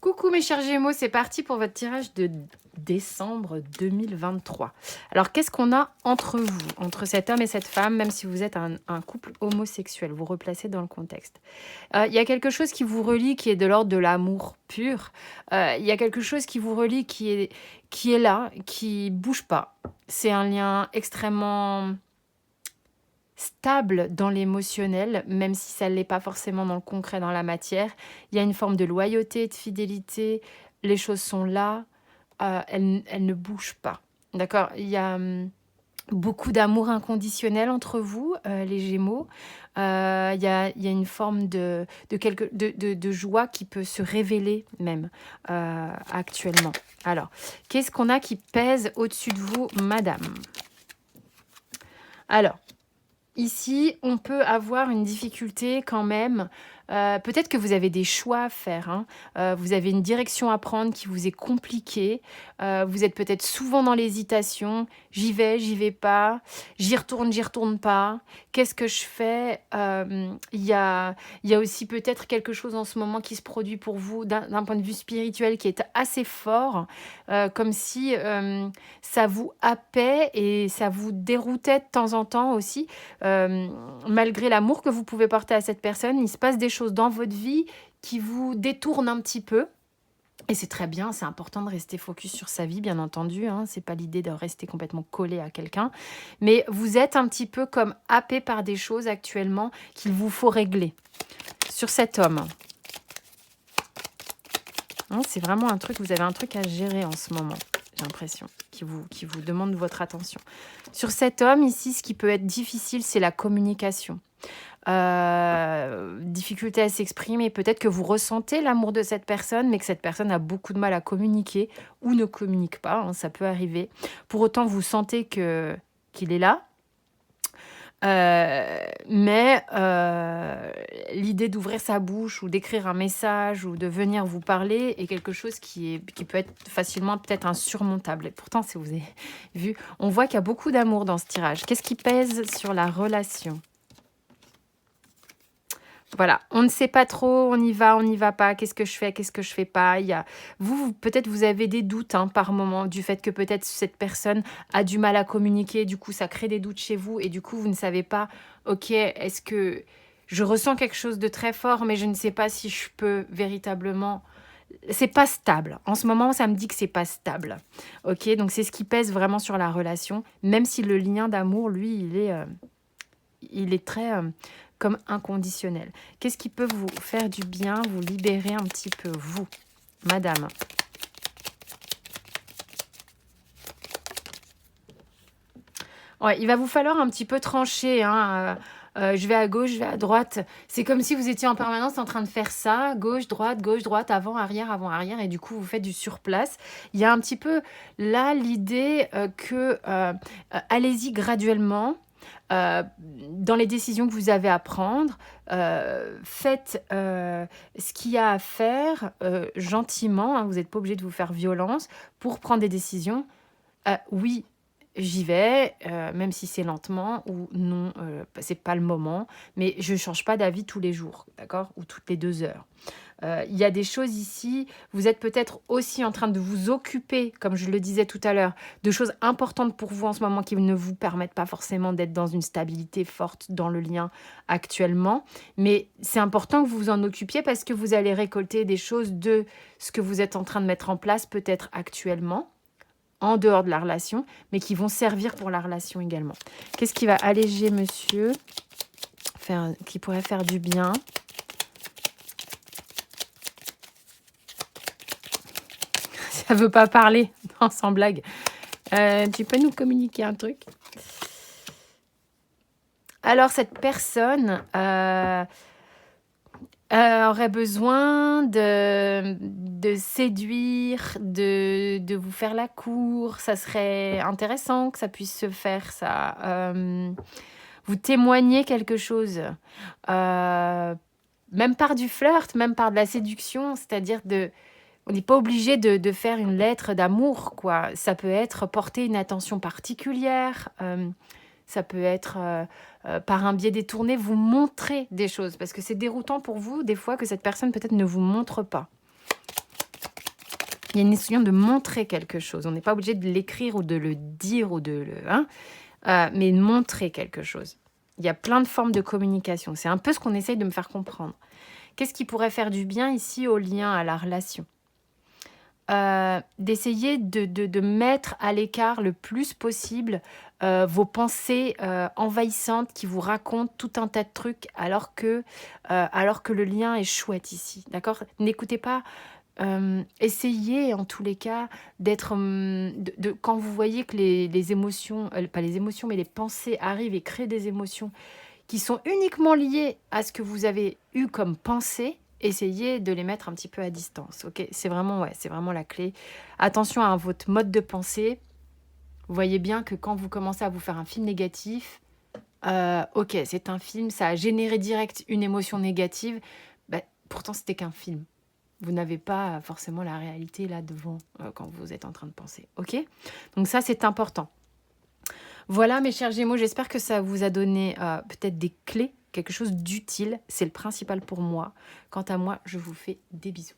Coucou mes chers Gémeaux, c'est parti pour votre tirage de décembre 2023. Alors, qu'est-ce qu'on a entre vous, entre cet homme et cette femme, même si vous êtes un couple homosexuel, vous replacez dans le contexte. Il y a quelque chose qui vous relie qui est de l'ordre de l'amour pur. Il y a quelque chose qui vous relie qui est là, qui bouge pas. C'est un lien extrêmement stable dans l'émotionnel, même si ça ne l'est pas forcément dans le concret, dans la matière. Il y a une forme de loyauté, de fidélité. Les choses sont là. Elles ne bougent pas. D'accord. Il y a beaucoup d'amour inconditionnel entre vous, les Gémeaux. Il y a une forme de joie qui peut se révéler même actuellement. Alors, qu'est-ce qu'on a qui pèse au-dessus de vous, madame? Alors, ici, on peut avoir une difficulté quand même. Peut-être que vous avez des choix à faire, hein. Vous avez une direction à prendre qui vous est compliquée. Vous êtes peut-être souvent dans l'hésitation. J'y vais pas. J'y retourne pas. Qu'est-ce que je fais? Il y a aussi peut-être quelque chose en ce moment qui se produit pour vous d'un point de vue spirituel qui est assez fort, comme si ça vous happait et ça vous déroutait de temps en temps aussi. Malgré l'amour que vous pouvez porter à cette personne, il se passe des choses dans votre vie qui vous détournent un petit peu. Et c'est très bien, c'est important de rester focus sur sa vie, bien entendu. Hein, c'est pas l'idée de rester complètement collé à quelqu'un. Mais vous êtes un petit peu comme happé par des choses actuellement qu'il vous faut régler. Sur cet homme, hein, c'est vraiment un truc, vous avez un truc à gérer en ce moment, j'ai l'impression, qui vous demande votre attention. Sur cet homme ici, ce qui peut être difficile, c'est la communication. Difficulté à s'exprimer, peut-être que vous ressentez l'amour de cette personne, mais que cette personne a beaucoup de mal à communiquer ou ne communique pas, hein, ça peut arriver. Pour autant, vous sentez qu'il est là. Mais l'idée d'ouvrir sa bouche ou d'écrire un message ou de venir vous parler est quelque chose qui peut être facilement peut-être insurmontable. Et pourtant, si vous avez vu, on voit qu'il y a beaucoup d'amour dans ce tirage. Qu'est-ce qui pèse sur la relation? Voilà, on ne sait pas trop, on y va pas, qu'est-ce que je fais pas. Peut-être vous avez des doutes, hein, par moment, du fait que peut-être cette personne a du mal à communiquer, du coup ça crée des doutes chez vous et du coup vous ne savez pas, ok, est-ce que je ressens quelque chose de très fort mais je ne sais pas si je peux véritablement... C'est pas stable. En ce moment, ça me dit que c'est pas stable. Ok, donc c'est ce qui pèse vraiment sur la relation, même si le lien d'amour, lui, il est très comme inconditionnel. Qu'est-ce qui peut vous faire du bien, vous libérer un petit peu, vous, madame? Ouais, il va vous falloir un petit peu trancher, hein. Je vais à gauche, je vais à droite. C'est comme si vous étiez en permanence en train de faire ça, gauche, droite, avant, arrière, et du coup, vous faites du surplace. Il y a un petit peu là l'idée que allez-y graduellement. Dans les décisions que vous avez à prendre, faites ce qu'il y a à faire gentiment, hein, vous n'êtes pas obligé de vous faire violence pour prendre des décisions. Oui, j'y vais, même si c'est lentement ou non, c'est pas le moment, mais je change pas d'avis tous les jours, d'accord? Ou toutes les 2 heures. Il y a des choses ici, vous êtes peut-être aussi en train de vous occuper, comme je le disais tout à l'heure, de choses importantes pour vous en ce moment qui ne vous permettent pas forcément d'être dans une stabilité forte dans le lien actuellement. Mais c'est important que vous vous en occupiez parce que vous allez récolter des choses de ce que vous êtes en train de mettre en place peut-être actuellement, en dehors de la relation, mais qui vont servir pour la relation également. Qu'est-ce qui va alléger monsieur, qui pourrait faire du bien? Ça veut pas parler, non, sans blague. Tu peux nous communiquer un truc? Alors, cette personne aurait besoin de séduire, de vous faire la cour. Ça serait intéressant que ça puisse se faire, ça. Vous témoignez quelque chose. Même par du flirt, même par de la séduction, c'est-à-dire on n'est pas obligé de faire une lettre d'amour, quoi. Ça peut être porter une attention particulière, ça peut être par un biais détourné, vous montrer des choses. Parce que c'est déroutant pour vous, des fois, que cette personne peut-être ne vous montre pas. Il y a une notion de montrer quelque chose. On n'est pas obligé de l'écrire ou de le dire ou de le... hein, mais de montrer quelque chose. Il y a plein de formes de communication. C'est un peu ce qu'on essaye de me faire comprendre. Qu'est-ce qui pourrait faire du bien ici au lien, à la relation? D'essayer de mettre à l'écart le plus possible vos pensées envahissantes qui vous racontent tout un tas de trucs alors que le lien est chouette ici. D'accord? N'écoutez pas. Essayez en tous les cas d'être quand vous voyez que les émotions, pas les émotions, mais les pensées arrivent et créent des émotions qui sont uniquement liées à ce que vous avez eu comme pensée, essayez de les mettre un petit peu à distance. Ok, c'est vraiment, ouais, c'est vraiment la clé. Attention à votre mode de pensée. Vous voyez bien que quand vous commencez à vous faire un film négatif, ok, c'est un film, ça a généré direct une émotion négative. Bah, pourtant, c'était qu'un film. Vous n'avez pas forcément la réalité là devant quand vous êtes en train de penser. Ok? Donc ça, c'est important. Voilà, mes chers Gémeaux, j'espère que ça vous a donné peut-être des clés, quelque chose d'utile. C'est le principal pour moi. Quant à moi, je vous fais des bisous.